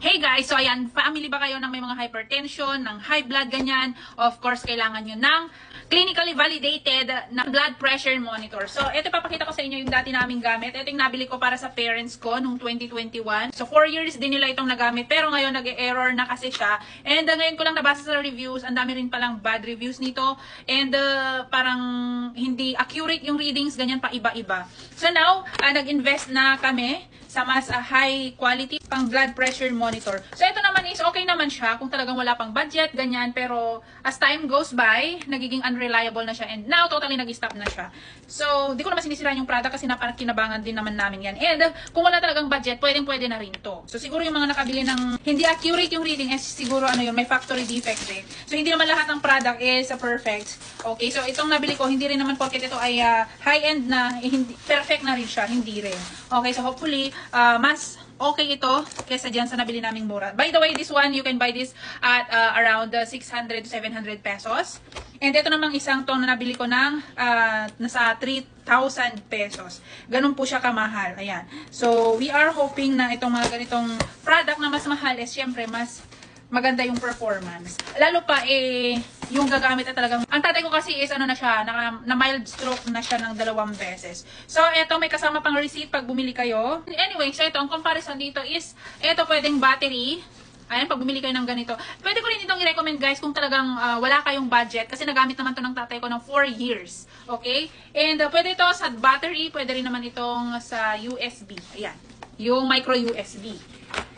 Hey guys, so ayan, family ba kayo ng may mga hypertension, ng high blood, ganyan? Of course, kailangan nyo ng clinically validated na blood pressure monitor. So, ito papakita ko sa inyo yung dati naming gamit. Ito yung nabili ko para sa parents ko noong 2021. So, 4 years din nila itong nagamit. Pero ngayon, nag-error na kasi siya. And ngayon ko lang nabasa sa reviews, ang dami rin palang bad reviews nito. And parang hindi accurate yung readings, ganyan pa iba-iba. So now, nag-invest na kami sa mas high quality pang blood pressure monitor. So ito naman is okay naman siya kung talagang wala pang budget, ganyan. Pero as time goes by, nagiging unreliable na siya. And now, totally nag-stop na siya. So, di ko naman sinisira yung product kasi napakinabangan din naman namin yan. And kung wala talagang budget, pwede na rin to. So siguro yung mga nakabili ng hindi accurate yung reading is siguro may factory defect din. So hindi naman lahat ng product is perfect. Okay, so itong nabili ko, hindi rin naman porket ito ay high-end na, hindi, perfect na rin siya, hindi rin. Okay, so hopefully, mas okay ito kesa dyan sa nabili naming mura. By the way, this one, you can buy this at around 600 to 700 pesos. And ito namang isang to na nabili ko ng nasa 3,000 pesos. Ganun po siya kamahal. Ayan. So, we are hoping na itong mga ganitong product na mas mahal is syempre mas maganda yung performance. Lalo pa yung gagamit na talagang, ang tatay ko kasi is na siya, na mild stroke na siya ng 2 beses. So, ito may kasama pang receipt pag bumili kayo. Anyway, so ito, ang comparison dito is, ito pwedeng battery. Ayan, pag bumili kayo ng ganito. Pwede ko rin itong i-recommend guys kung talagang wala kayong budget. Kasi nagamit naman to ng tatay ko ng 4 years. Okay? And pwede ito sa battery, pwede rin naman itong sa USB. Ayan, yung micro USB.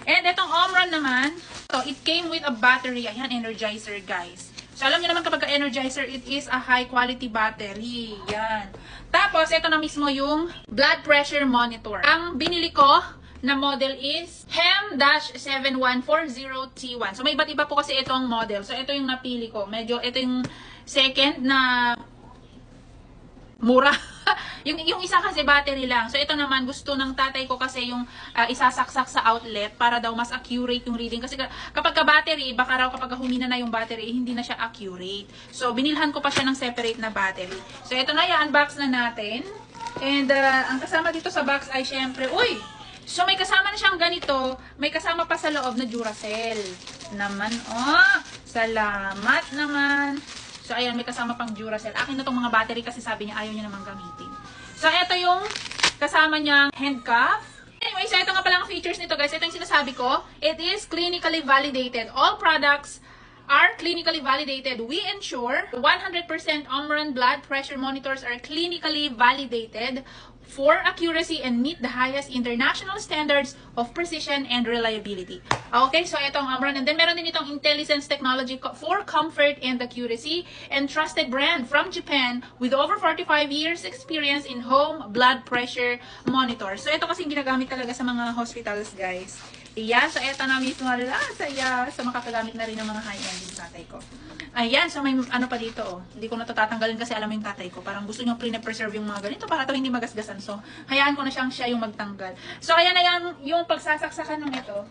And itong Omron naman, so it came with a battery. Ayan, Energizer guys. So alam niyo naman kapag Energizer, it is a high quality battery. Yan. Tapos, ito na mismo yung blood pressure monitor. Ang binili ko na model is HEM-7140T1. So may iba't iba po kasi itong model. So ito yung napili ko. Medyo ito yung second na mura. yung isa kasi battery lang. So ito naman gusto ng tatay ko kasi yung isasaksak sa outlet para daw mas accurate yung reading. Kasi kapag ka-battery, baka raw kapag humina na yung battery, hindi na siya accurate. So binilhan ko pa siya ng separate na battery. So ito na yan, unbox na natin. And ang kasama dito sa box ay syempre, uy! So may kasama na siyang ganito, may kasama pa sa loob na Duracell. Naman, oh! Salamat naman! So, ayan, may kasama pang Duracell. Akin na tong mga battery kasi sabi niya ayaw niya naman gamitin. So, ito yung kasama niyang handcuff. Anyway, so ito nga pala ang features nito guys. Ito yung sinasabi ko. It is clinically validated. All products are clinically validated. We ensure 100% Omron blood pressure monitors are clinically validated for accuracy and meet the highest international standards of precision and reliability. Okay, so itong Omron. And then meron din itong IntelliSense technology for comfort and accuracy, and trusted brand from Japan with over 45 years experience in home blood pressure monitor. So ito kasi ginagamit talaga sa mga hospitals guys. Ayan, so ito na mismo saya sa makakagamit na rin ng mga high-end yung tatay ko. Ayan, so may ano pa dito oh. Hindi ko na ito tatanggalin kasi alam mo yung tatay ko. Parang gusto nyo pre-preserve yung mga ganito para ito hindi magasgasan. So, hayaan ko na siya yung magtanggal. So, ayan na yan yung pagsasaksakan ng ito.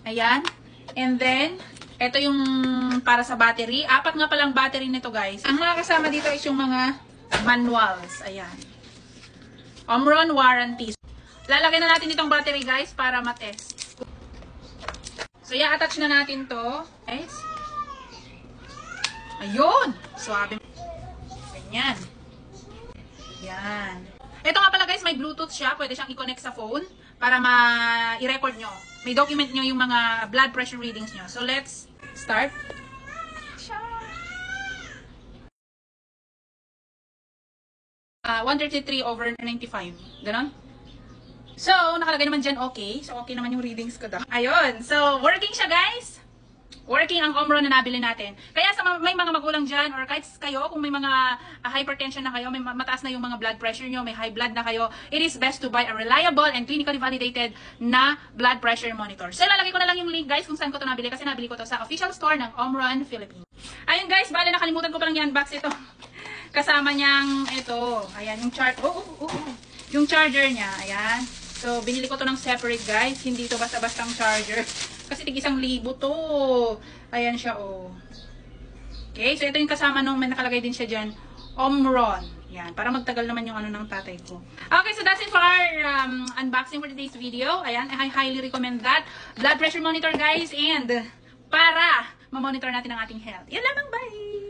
Ayan. And then, ito yung para sa battery. 4 nga palang battery nito guys. Ang mga kasama dito is yung mga manuals. Ayan. Omron warranty. Lalagyan na natin itong battery guys para matest. So, i-attach na natin to. Guys. Ayun! Swabe. Ganyan. Yan. Ito nga pala guys, may Bluetooth siya. Pwede siyang i-connect sa phone para i-record nyo. May document nyo yung mga blood pressure readings nyo. So, let's start. 133/95. Ganon? So, nakalagay naman dyan okay. So, okay naman yung readings ko daw. Ayun. So, working siya guys. Working ang Omron na nabili natin. Kaya sa may mga magulang dyan, or kahit kayo, kung may mga hypertension na kayo, may mataas na yung mga blood pressure nyo, may high blood na kayo, it is best to buy a reliable and clinically validated na blood pressure monitor. So, lalagay ko na lang yung link guys kung saan ko ito nabili kasi nabili ko to sa official store ng Omron Philippines. Ayun guys, bale nakalimutan ko palang i-unbox ito. Kasama niyang ito. Ayan, yung yung charger niya. Ayan. So, binili ko to ng separate guys. Hindi to basta-bastang charger. Kasi tig 1,000 to. Ayan siya, oh. Okay, so ito yung kasama nung may nakalagay din siya dyan. Omron. Yan, para magtagal naman yung ano ng tatay ko. Okay, so that's it for our unboxing for today's video. Ayan, I highly recommend that. Blood pressure monitor, guys, and para ma-monitor natin ang ating health. Yan lamang, bye!